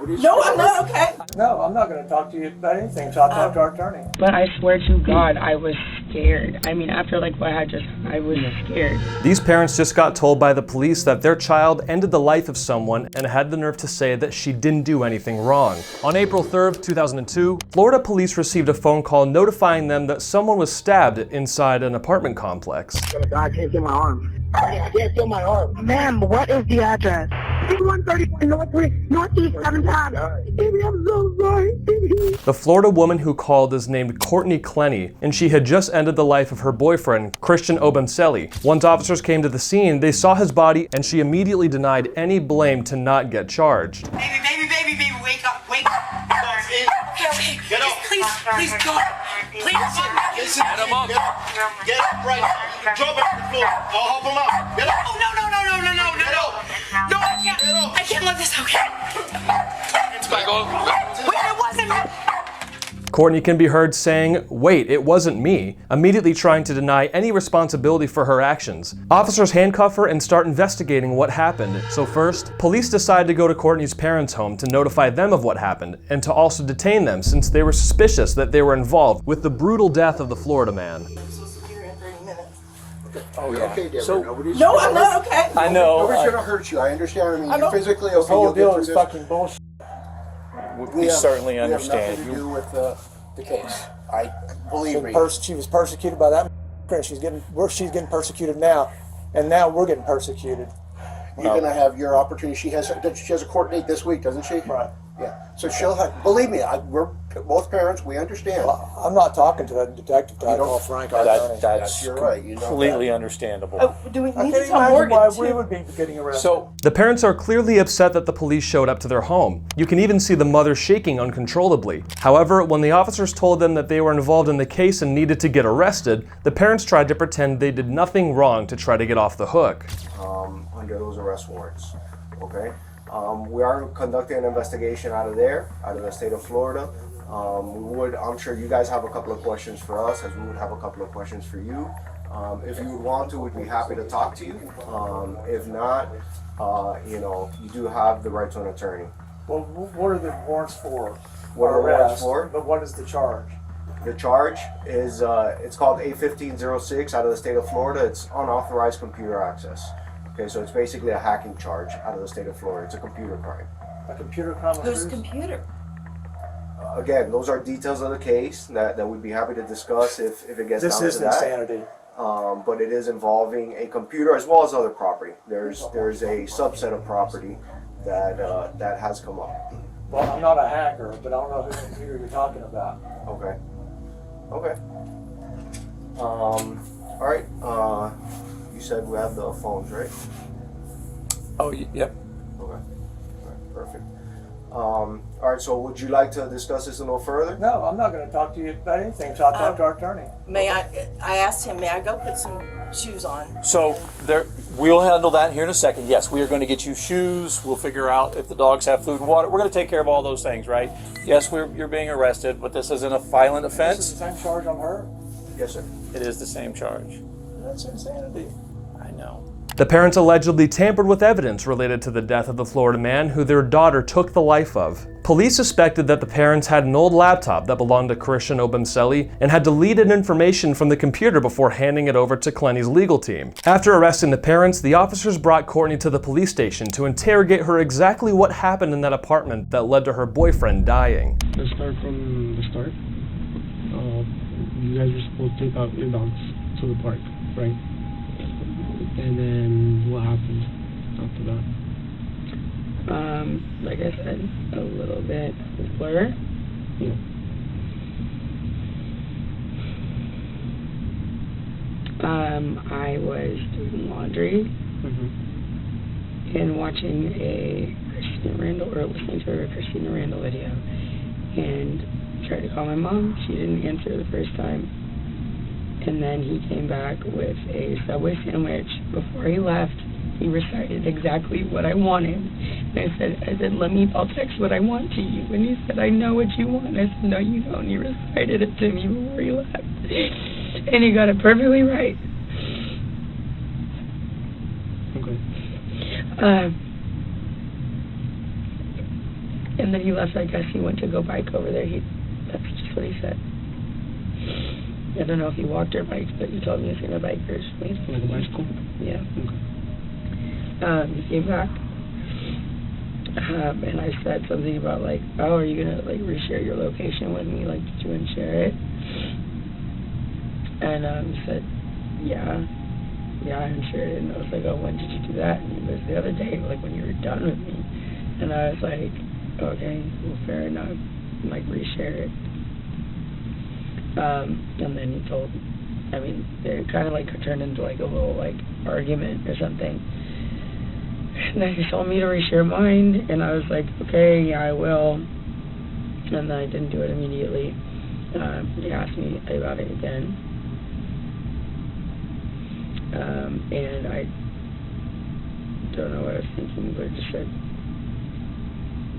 No, I'm not okay. No, I'm not going to talk to you about anything, so I'll talk to our attorney. But I swear to God, I was scared. I mean, after like what I was scared. These parents just got told by the police that their child ended the life of someone and had the nerve to say that she didn't do anything wrong. On April 3rd, 2002, Florida police received a phone call notifying them that someone was stabbed inside an apartment complex. I can't feel my arm. I can't feel my arm. Ma'am, what is the address? 131 Northeast 7 times. Baby, I'm so sorry. The Florida woman who called is named Courtney Clenny, and she had just ended the life of her boyfriend, Christian Obenselli. Once officers came to the scene, they saw his body, and she immediately denied any blame to not get charged. Baby, wake up. Okay. Get up. Please don't. Please. Listen, get him up. Get up right now. Drop it on the floor. I'll help him out. Get up. Oh, no. No, I can't let this, okay. It's back on. Wait, it wasn't me. Courtney can be heard saying, "Wait, it wasn't me," immediately trying to deny any responsibility for her actions. Officers handcuff her and start investigating what happened. So first, police decide to go to Courtney's parents' home to notify them of what happened, and to also detain them since they were suspicious that they were involved with the brutal death of the Florida man. Oh, yeah. Okay, Deborah. So- No, I'm not okay. I know. Nobody's going to hurt you. I understand. I mean, you're physically okay. This whole You'll get deal through is this. fucking bullshit. We certainly understand. We have nothing to do with the case. I believe me. She was persecuted by that and she's getting persecuted now, and now we're getting persecuted. You're going to have your opportunity. She has a court date this week, doesn't she? Right. Yeah. So she'll have. Believe me, we're both parents. We understand. Well, I'm not talking to that detective that I call Frank. Our attorney. That's You're right. You know completely that. understandable. Do we I need can't to tell imagine why Morgan, we too? would be getting arrested. So, The parents are clearly upset that the police showed up to their home. You can even see the mother shaking uncontrollably. However, when the officers told them that they were involved in the case and needed to get arrested, the parents tried to pretend they did nothing wrong to try to get off the hook. Under those arrest warrants, okay? We are conducting an investigation out of the state of Florida. I'm sure you guys have a couple of questions for us, as we would have a couple of questions for you. If you would want to, we'd be happy to talk to you. If not, you do have the right to an attorney. Well, what are the warrants for? What are the warrants for? But what is the charge? The charge is, it's called A1506 out of the state of Florida. It's unauthorized computer access. Okay, so it's basically a hacking charge out of the state of Florida. It's a computer crime. A computer crime? Whose computer? Again, those are details of the case that we'd be happy to discuss if it gets This down to is that. insanity. But it is involving a computer as well as other property. There's a subset of property that has come up. Well, I'm not a hacker, but I don't know whose computer you're talking about. Okay. All right. You said we have the phones, right? yep. Okay. All right, perfect. All right, so would you like to discuss this a little further? No, I'm not going to talk to you about anything, so I'll talk to our attorney. I asked him, may I go put some shoes on? So we'll handle that here in a second. Yes, we are going to get you shoes. We'll figure out if the dogs have food and water. We're going to take care of all those things, right? Yes, you're being arrested, but this isn't a violent offense. This is the same charge on her? Yes, sir. It is the same charge. That's insanity. I know. The parents allegedly tampered with evidence related to the death of the Florida man who their daughter took the life of. Police suspected that the parents had an old laptop that belonged to Christian Obenselli and had deleted information from the computer before handing it over to Clenny's legal team. After arresting the parents, the officers brought Courtney to the police station to interrogate her exactly what happened in that apartment that led to her boyfriend dying. Let's start from the start. You guys were supposed to take out your dogs to the park, right? And then what happened after that? Like I said, a little bit blur. Yeah. I was doing laundry and watching a Christina Randall, or listening to a Christina Randall video, and tried to call my mom. She didn't answer the first time. And then he came back with a Subway sandwich. Before he left, he recited exactly what I wanted. And I said, I'll text what I want to you. And he said, I know what you want. I said, no, you don't. And he recited it to me before he left. And he got it perfectly right. Okay. And then he left. I guess he went to go bike over there. That's just what he said. I don't know if he walked or biked, but he told me he's going to bike personally. Like a bicycle? Yeah. Okay. He came back. And I said something about like, oh, are you going to like reshare your location with me? Like, did you want to share it? And he said, yeah, I shared it. And I was like, oh, when did you do that? And he goes, the other day, like when you were done with me. And I was like, okay, well, fair enough. Like, reshare it. And then he told, I mean, it kind of like turned into like a little like argument or something. And then he told me to reshare mine, and I was like, okay, yeah, I will. And then I didn't do it immediately. He asked me about it again. And I don't know what I was thinking, but it just said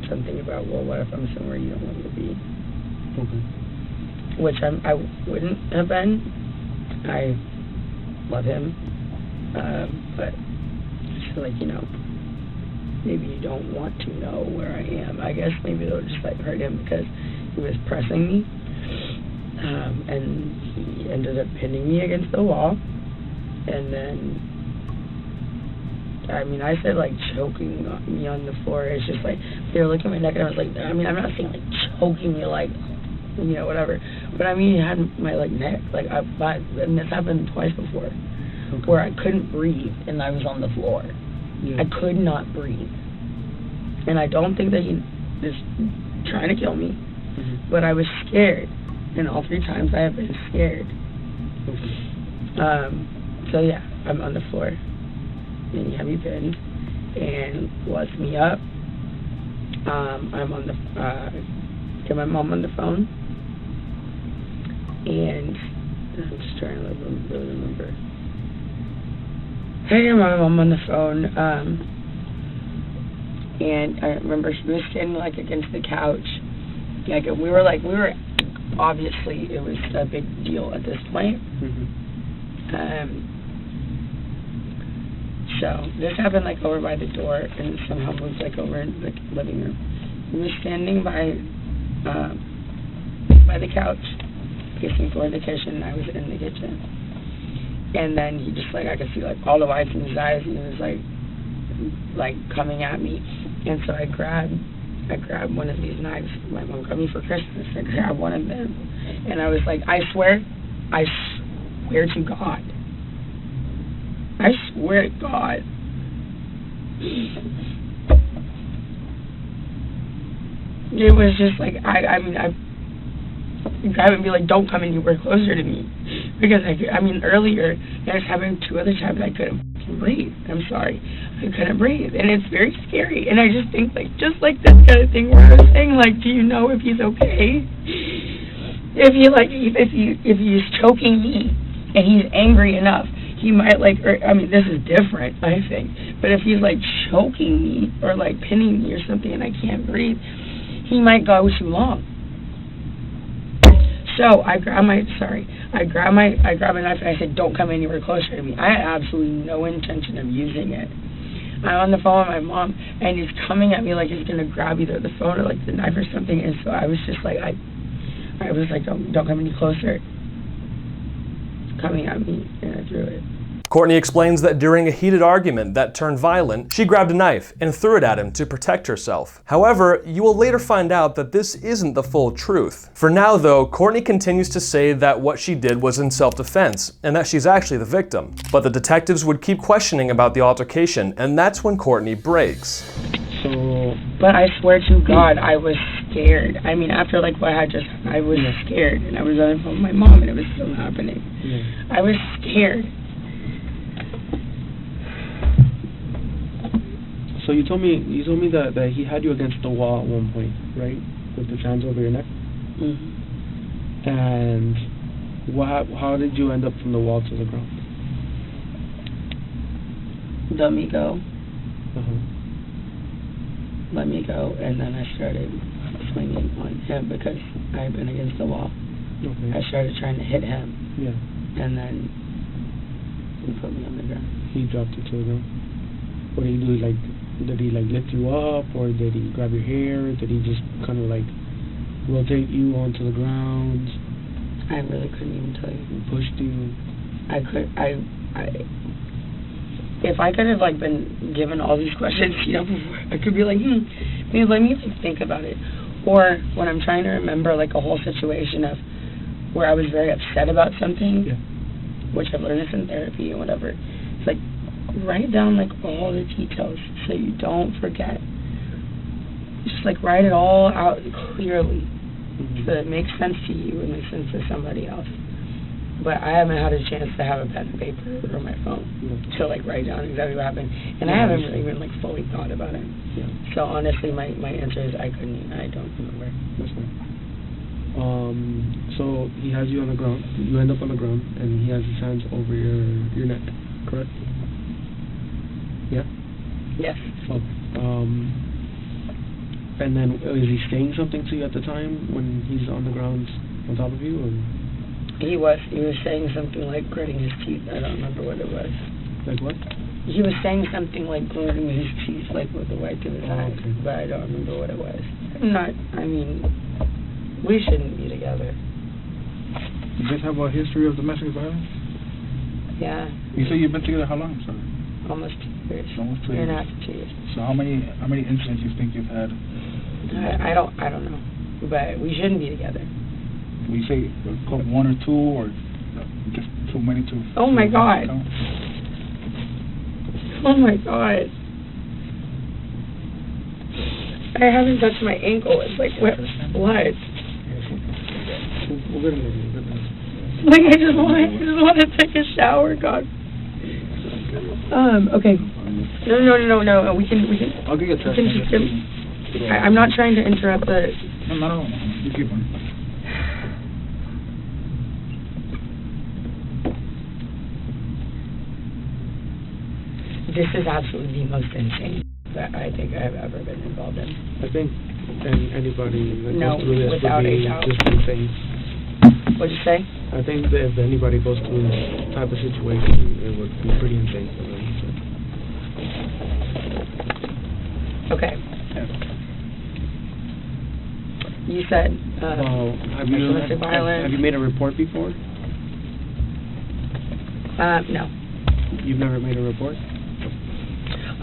something about, well, what if I'm somewhere you don't want me to be? Okay. Which I wouldn't have been. I love him. But just like, you know, maybe you don't want to know where I am. I guess maybe it'll just like hurt him because he was pressing me. And he ended up pinning me against the wall. And then, I mean, I said like choking me on the floor. It's just like, they were looking at my neck and I was like, I mean, I'm not saying like choking me like, you know, whatever. But I mean, he had my like neck, like and this happened twice before, Okay. where I couldn't breathe and I was on the floor. Yeah. I could not breathe. And I don't think that he was trying to kill me, Mm-hmm. but I was scared. And all 3 times I have been scared. Okay. So yeah, I'm on the floor, and he had me pinned, and lets me up. I'm on the, get my mom on the phone, and I'm just trying to really remember. I got my mom on the phone, and I remember she was standing like against the couch. Like we were obviously it was a big deal at this point. Mm-hmm. So this happened like over by the door and somehow moved like over in the living room. He was standing by the couch, facing toward the kitchen, and I was in the kitchen. And then he just like, I could see like all the whites in his eyes, and he was like coming at me. And so I grabbed one of these knives. My mom got me for Christmas. I grabbed one of them, and I was like, I swear to God. I swear to God. It was just like, I mean, I grab and be like, don't come anywhere closer to me. Because, earlier, it was happened 2 other times I couldn't breathe. I'm sorry. I couldn't breathe. And it's very scary. And I just think, like, just like this kind of thing where I was saying, like, do you know if he's okay? If he's choking me and he's angry enough, he might, like, this is different, I think. But if he's, like, choking me or, like, pinning me or something and I can't breathe, he might go too long. So I grab a knife and I said, don't come anywhere closer to me. I had absolutely no intention of using it. I'm on the phone with my mom, and he's coming at me like he's going to grab either the phone or, like, the knife or something. And so I was just like, I was like, don't come any closer. Coming at me, and I threw it. Courtney explains that during a heated argument that turned violent, she grabbed a knife and threw it at him to protect herself. However, you will later find out that this isn't the full truth. For now though, Courtney continues to say that what she did was in self-defense, and that she's actually the victim. But the detectives would keep questioning about the altercation, and that's when Courtney breaks. But I swear to God, I was scared. I mean, after like what I just, I was scared, and I was on the phone with my mom, and it was still happening. I was scared. So you told me that he had you against the wall at one point, right? With his hands over your neck. Mm-hmm. And how did you end up from the wall to the ground? Let me go. Let me go, and then I started swinging on him because I had been against the wall. Okay. I started trying to hit him. Yeah. And then he put me on the ground. He dropped you to the ground. What did he do? Like Did he like lift you up, or did he grab your hair? Did he just kind of like rotate you onto the ground? I really couldn't even tell you. He pushed you? If I could have like been given all these questions, you know, before, I could be like, maybe let me like think about it. Or when I'm trying to remember like a whole situation of where I was very upset about something, which I've learned this in therapy and whatever, it's like write down like all the details so you don't forget. Just like write it all out clearly so that it makes sense to you and makes sense to somebody else. But I haven't had a chance to have a pen and paper or my phone to like write down exactly what happened, and I haven't really even like fully thought about it. So honestly, my answer is I don't remember. That's fine. So he has you on the ground. You end up on the ground, and he has his hands over your neck, correct? Yeah. Yes. Okay. And then is he saying something to you at the time when he's on the ground on top of you, or? He was saying something like gritting his teeth. I don't remember what it was. Like what? He was saying something like gritting his teeth, like with the white of his eye, okay. but I don't remember what it was. We shouldn't be together. You guys have a history of domestic violence? Yeah. You say you've been together how long, sir? Almost 2 years. Almost 2 Year years. and a half to 2 years. So how many incidents you think you've had? I don't know, but we shouldn't be together. We say one or two, or just too many to... Oh my God. Oh my God. I haven't touched my ankle. It's like, what? Like, I just want to take a shower, God. Okay. No. We can. I'll get you I'm not trying to interrupt the... No. You keep on. This is absolutely the most insane that I think I've ever been involved in. I think anybody that No, goes through this without would be a doubt. just insane. What'd you say? I think that if anybody goes through this type of situation, it would be pretty insane for them. So. Okay. You said Have domestic violence. Have you made a report before? No. You've never made a report?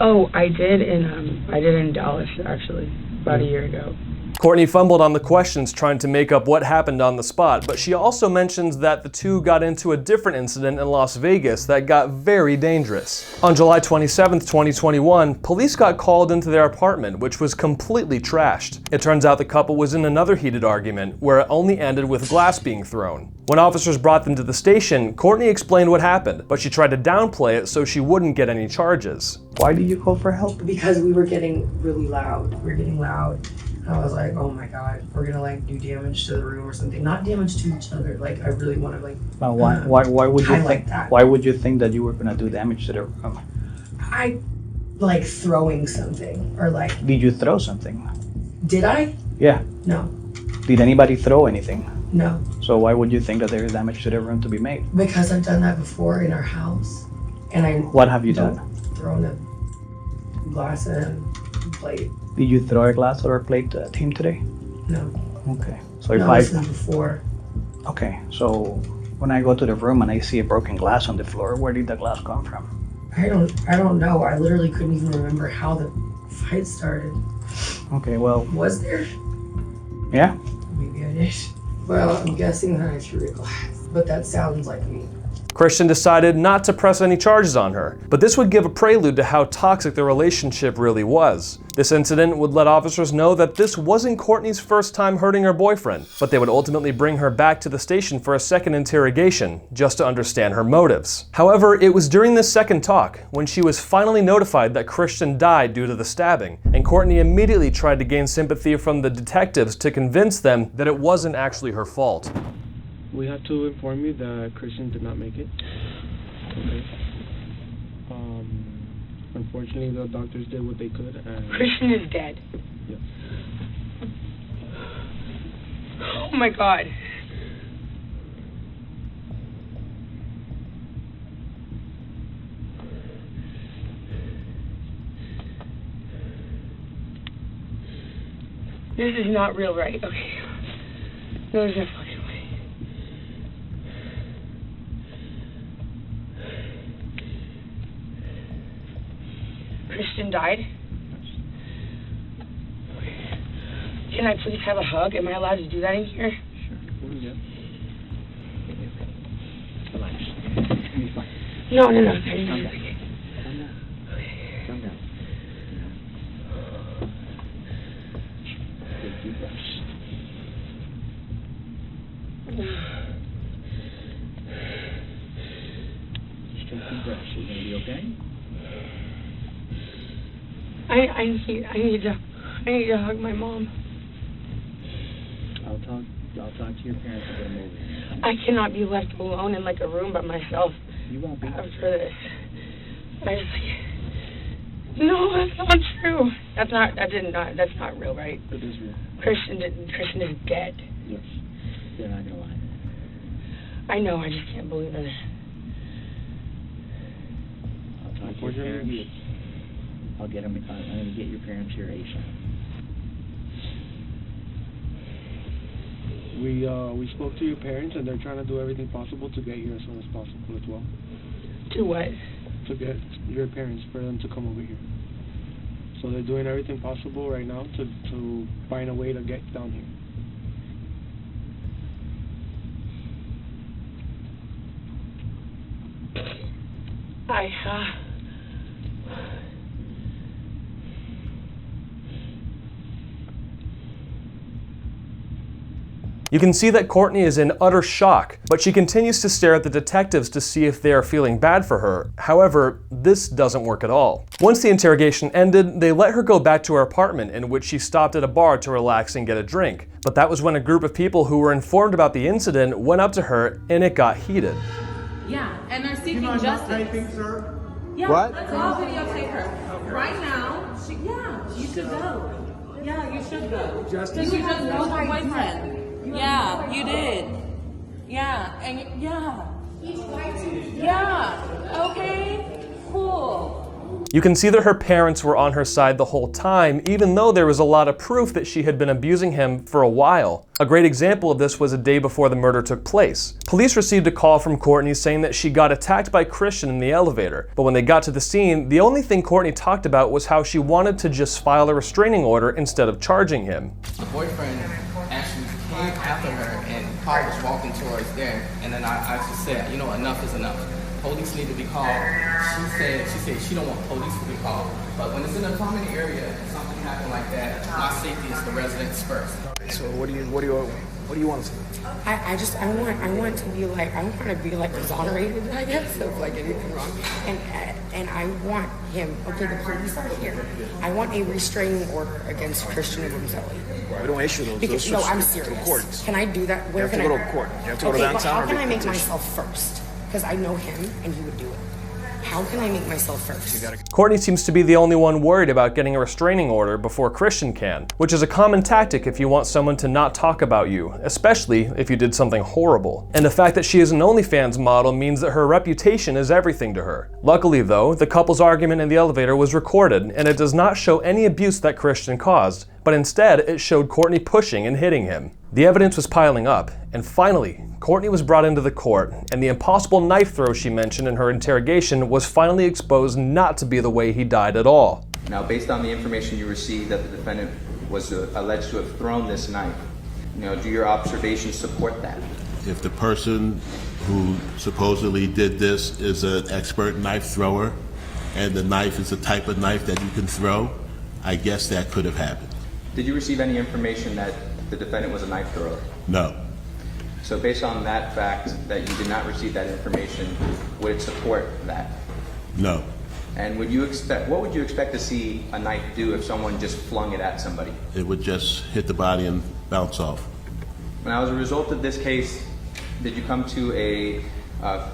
Oh, I did in Dallas actually about a year ago. Courtney fumbled on the questions trying to make up what happened on the spot, but she also mentions that the two got into a different incident in Las Vegas that got very dangerous. On July 27th, 2021, police got called into their apartment, which was completely trashed. It turns out the couple was in another heated argument, where it only ended with glass being thrown. When officers brought them to the station, Courtney explained what happened, but she tried to downplay it so she wouldn't get any charges. Why did you call for help? Because we were getting really loud. I was like, oh my God, we're gonna like do damage to the room or something. Not damage to each other. Like I really want to like. But why would you think that? Why would you think that you were gonna do damage to the room? I like throwing something or like. Did you throw something? Did I? Yeah. No. Did anybody throw anything? No. So why would you think that there is damage to the room to be made? Because I've done that before in our house, and I. What have you done? Thrown a glass and a plate. Did you throw a glass or a plate at him today? No. Okay. So this is before. Okay. So when I go to the room and I see a broken glass on the floor, where did the glass come from? I don't know. I literally couldn't even remember how the fight started. Okay. Well. Was there? Yeah. Maybe I did. Well, I'm guessing that I threw a glass, but that sounds like me. Christian decided not to press any charges on her, but this would give a prelude to how toxic the relationship really was. This incident would let officers know that this wasn't Courtney's first time hurting her boyfriend, but they would ultimately bring her back to the station for a second interrogation, just to understand her motives. However, it was during this second talk when she was finally notified that Christian died due to the stabbing, and Courtney immediately tried to gain sympathy from the detectives to convince them that it wasn't actually her fault. We have to inform you that Christian did not make it. Okay. Unfortunately, the doctors did what they could. And Christian is dead. Yes. Oh my God. This is not real, right? Okay. No, there's no fucking way. Christian died? Can I please have a hug? Am I allowed to do that in here? Sure. Yeah. Relax. You're fine. No. Calm down. Calm down. Calm down. Take deep breaths. Just take deep breaths. You're gonna be okay? I need to hug my mom. I'll talk to your parents and get them over here. I cannot be left alone in like a room by myself. You won't be. After this. I just like, no, that's not true. That's not real, right? It is real. Christian is dead. Yes. They're not gonna lie. I know, I just can't believe it. I'll talk to your parents. I'll get them. I'm gonna get your parents here ASAP. We spoke to your parents, and they're trying to do everything possible to get here as soon as possible as well. To what? To get your parents, for them to come over here. So they're doing everything possible right now to find a way to get down here. You can see that Courtney is in utter shock, but she continues to stare at the detectives to see if they are feeling bad for her. However, this doesn't work at all. Once the interrogation ended, they let her go back to her apartment, in which she stopped at a bar to relax and get a drink. But that was when a group of people who were informed about the incident went up to her and it got heated. Yeah, and they're seeking justice. Sir? Yeah, What? let's all videotape her. Right now, you should go. Yeah, you should go. Justice? You just killed her boyfriend. Yeah, you did. Yeah, and yeah. Yeah, okay, cool. You can see that her parents were on her side the whole time, even though there was a lot of proof that she had been abusing him for a while. A great example of this was a day before the murder took place. Police received a call from Courtney saying that she got attacked by Christian in the elevator, but when they got to the scene, the only thing Courtney talked about was how she wanted to just file a restraining order instead of charging him. The boyfriend actually came after her and Paul was walking towards there, and then I just said, you know, enough is enough. Police need to be called. She said she don't want police to be called. But when it's in a common area and something happened like that, my safety is the residents first. So what do you want to say? I want to be like exonerated, I guess, of like anything wrong. And I want him, okay, the police are here. I want a restraining order against Christian Ubunzelli. We don't issue those. Because, no, I'm serious. Can I do that? Where you have to go to court. You have to go to downtown. But how can I make myself first? Because I know him and he would do it. How can I make myself first? Courtney seems to be the only one worried about getting a restraining order before Christian can, which is a common tactic if you want someone to not talk about you, especially if you did something horrible. And the fact that she is an OnlyFans model means that her reputation is everything to her. Luckily though, the couple's argument in the elevator was recorded, and it does not show any abuse that Christian caused, but instead it showed Courtney pushing and hitting him. The evidence was piling up, and finally, Courtney was brought into the court, and the impossible knife throw she mentioned in her interrogation was finally exposed not to be the way he died at all. Now, based on the information you received that the defendant was alleged to have thrown this knife, do your observations support that? If the person who supposedly did this is an expert knife thrower, and the knife is the type of knife that you can throw, I guess that could have happened. Did you receive any information that the defendant was a knife thrower? No. So based on that fact that you did not receive that information, would it support that? No. And what would you expect to see a knife do if someone just flung it at somebody? It would just hit the body and bounce off. Now, as a result of this case, did you come to a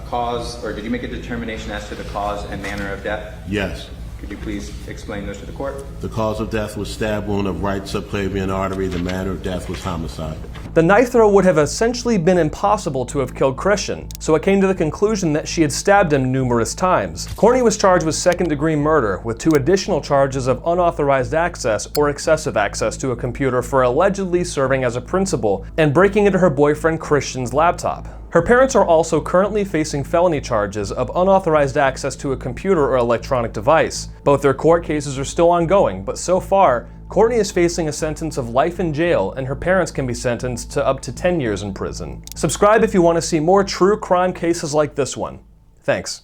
cause, or did you make a determination as to the cause and manner of death? Yes. Could you please explain those to the court? The cause of death was stab wound of right subclavian artery. The manner of death was homicide. The knife throw would have essentially been impossible to have killed Christian, so it came to the conclusion that she had stabbed him numerous times. Courtney was charged with second-degree murder, with 2 additional charges of unauthorized access or excessive access to a computer for allegedly serving as a principal and breaking into her boyfriend Christian's laptop. Her parents are also currently facing felony charges of unauthorized access to a computer or electronic device. Both their court cases are still ongoing, but so far, Courtney is facing a sentence of life in jail, and her parents can be sentenced to up to 10 years in prison. Subscribe if you want to see more true crime cases like this one. Thanks.